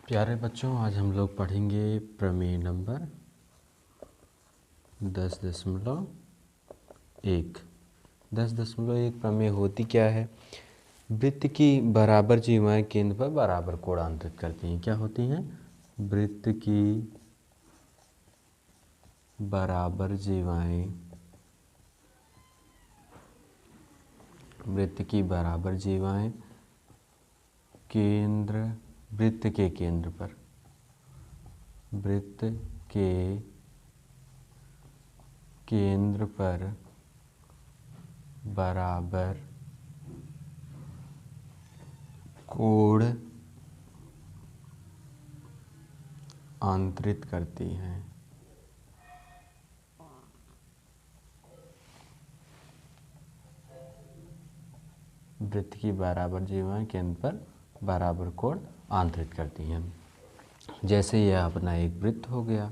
प्यारे बच्चों, आज हम लोग पढ़ेंगे प्रमेय नंबर 10.1। 10.1 प्रमेय होती क्या है? वृत्त की बराबर जीवाएं केंद्र पर बराबर कोण अंतरित करती हैं। क्या होती हैं? वृत्त की बराबर जीवाएं केंद्र वृत्त के केंद्र पर बराबर कोण अंतरित करती हैं। वृत्त की बराबर जीवाएं केंद्र पर बराबर कोण अंतरित करती हैं। जैसे यह अपना एक वृत्त हो गया,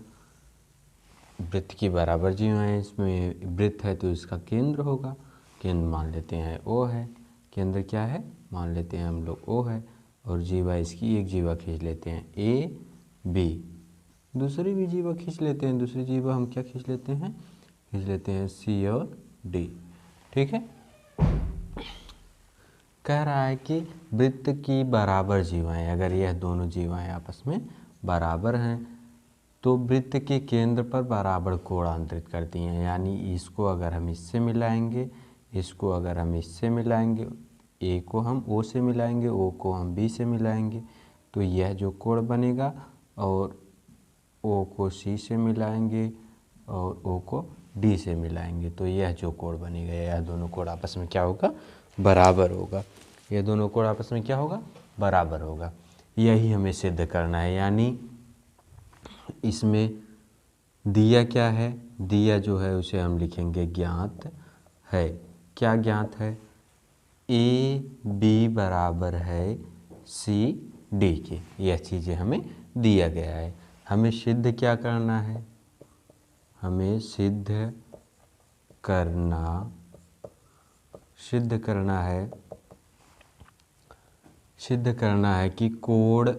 वृत्त की बराबर जीवाएं, इसमें वृत्त है तो इसका केंद्र होगा, केंद्र मान लेते हैं ओ है। केंद्र क्या है? मान लेते हैं हम लोग ओ है, और जीवा इसकी एक जीवा खींच लेते हैं ए बी। दूसरी भी जीवा खींच लेते हैं, दूसरी जीवा हम क्या खींच लेते हैं? खींच लेते हैं सी और डी। ठीक है। कह रहा है कि वृत्त की बराबर जीवाएं, अगर यह दोनों जीवाएं आपस में बराबर हैं तो वृत्त के केंद्र पर बराबर कोण अंतरित करती हैं। यानी इसको अगर हम इससे मिलाएंगे, इसको अगर हम इससे मिलाएंगे, ए को हम ओ से मिलाएंगे, ओ को हम बी से मिलाएंगे, तो यह जो कोण बनेगा, और ओ को सी से मिलाएंगे और ओ को डी से मिलाएंगे, तो यह जो कोण बनेगा, यह दोनों कोण आपस में क्या होगा? बराबर होगा। यह दोनों कोण आपस में क्या होगा? बराबर होगा। यही हमें सिद्ध करना है। यानी इसमें दिया क्या है? दिया जो है उसे हम लिखेंगे ज्ञात है। क्या ज्ञात है? ए बी बराबर है सी डी के। यह चीज़ें हमें दिया गया है। हमें सिद्ध क्या करना है? हमें सिद्ध करना है कि कोण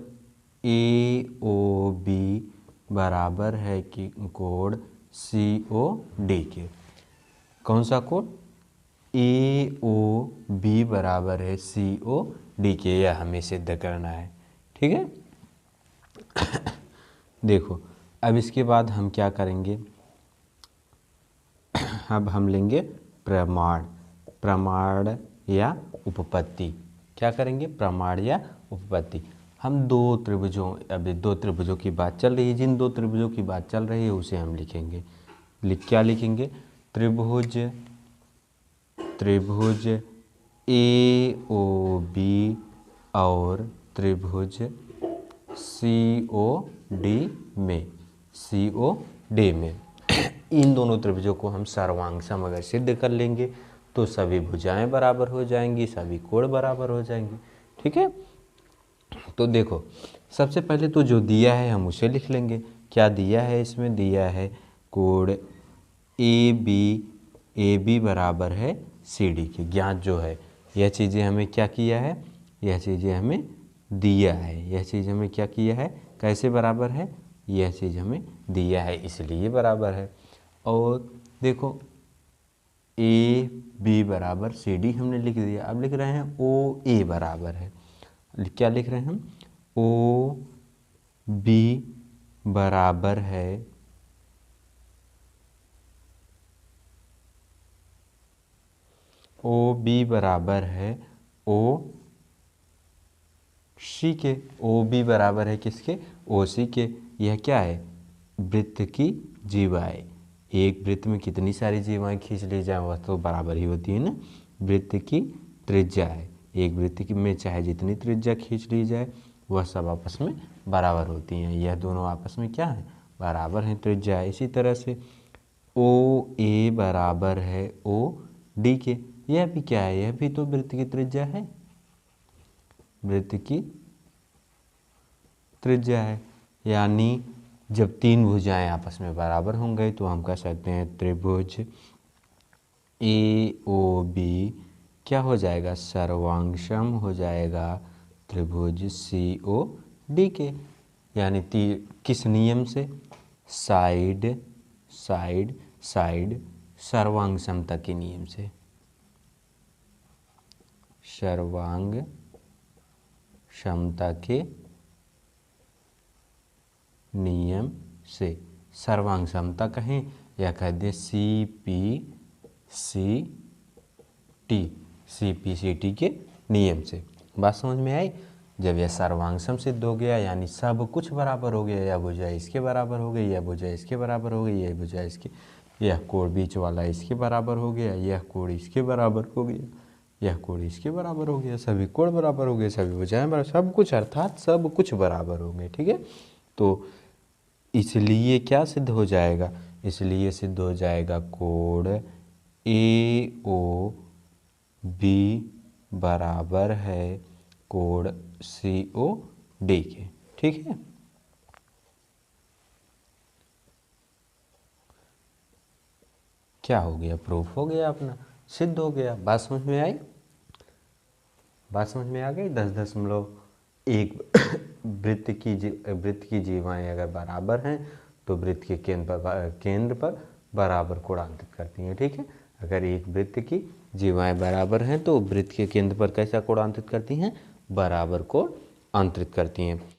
ए ओ बी बराबर है कि कोण सी ओ डी के। कौन सा कोण? ए ओ बी बराबर है सी ओ डी के। यह हमें सिद्ध करना है। ठीक है। देखो, अब इसके बाद हम क्या करेंगे? अब हम लेंगे प्रमाण या उपपत्ति। क्या करेंगे? प्रमाण या उपपत्ति। हम दो त्रिभुजों, अभी दो त्रिभुजों की बात चल रही है, जिन दो त्रिभुजों की बात चल रही है उसे हम लिखेंगे। क्या लिखेंगे? त्रिभुज ए ओ बी और त्रिभुज सी ओ डी में इन दोनों त्रिभुजों को हम सर्वांग सम अगर सिद्ध कर लेंगे तो सभी भुजाएं बराबर हो जाएंगी, सभी कोण बराबर हो जाएंगे। ठीक है। तो देखो, सबसे पहले तो जो दिया है हम उसे लिख लेंगे। क्या दिया है? इसमें दिया है कोण ए बी बराबर है सी डी के। ज्ञात जो है, यह चीज़ें हमें क्या किया है? यह चीज़ें हमें दिया है। यह चीज़ हमें क्या किया है? कैसे बराबर है? यह चीज़ हमें दिया है, इसलिए बराबर है। और देखो, ए बी बराबर सी डी हमने लिख दिया। अब लिख रहे हैं ओ ए बराबर है। क्या लिख रहे हैं हम? ओ बी बराबर है ओ सी के। ओ बी बराबर है किसके? ओ सी के। यह क्या है? वृत्त की जीवाएं। एक वृत्त में कितनी सारी जीवाएं खींच ली जाए वह तो बराबर ही होती है ना। वृत्त की त्रिज्या है। एक वृत्त में चाहे जितनी त्रिज्या खींच ली जाए वह सब आपस में बराबर होती हैं। यह दोनों आपस में क्या है? बराबर हैं त्रिज्या। इसी तरह से ओ ए बराबर है ओ डी के। यह भी क्या है? यह भी तो वृत्त की त्रिज्या है, वृत्त की त्रिज्या है। यानी जब तीन भुजाएं आपस में बराबर होंगे तो हम कह सकते हैं त्रिभुज ए ओ बी क्या हो जाएगा? सर्वांग सम हो जाएगा त्रिभुज सी ओ डी के। यानी किस नियम से? साइड साइड साइड सर्वांग समता के नियम से। सर्वांग समता के नियम से। सर्वांग समता कहें या कह दें CPCT के नियम से। बात समझ में आई? जब यह सर्वांग सम सिद्ध हो गया यानी सब कुछ बराबर हो गया, यह भुजा इसके बराबर हो गई, यह भुजा इसके बराबर हो गई, यह भुजा इसके, यह कोण बीच वाला इसके बराबर हो गया, यह कोण इसके बराबर हो गया, यह कोण इसके बराबर हो गया, सभी कोण बराबर हो गए, सभी भुजाएं बराबर, सब कुछ अर्थात सब कुछ बराबर हो गए। ठीक है, तो इसलिए क्या सिद्ध हो जाएगा? इसलिए सिद्ध हो जाएगा कोण AOB बराबर है कोण COD के। ठीक है, क्या हो गया? प्रूफ हो गया, अपना सिद्ध हो गया। बात समझ में आई? बात समझ में आ गई? 10.1 वृत्त की जीवाएं अगर बराबर हैं तो वृत्त के केंद्र पर बराबर कोण अंतरित करती हैं। ठीक है, अगर एक वृत्त की जीवाएं बराबर हैं तो वृत्त के केंद्र पर कैसा कोण अंतरित करती हैं? बराबर कोण अंतरित करती हैं।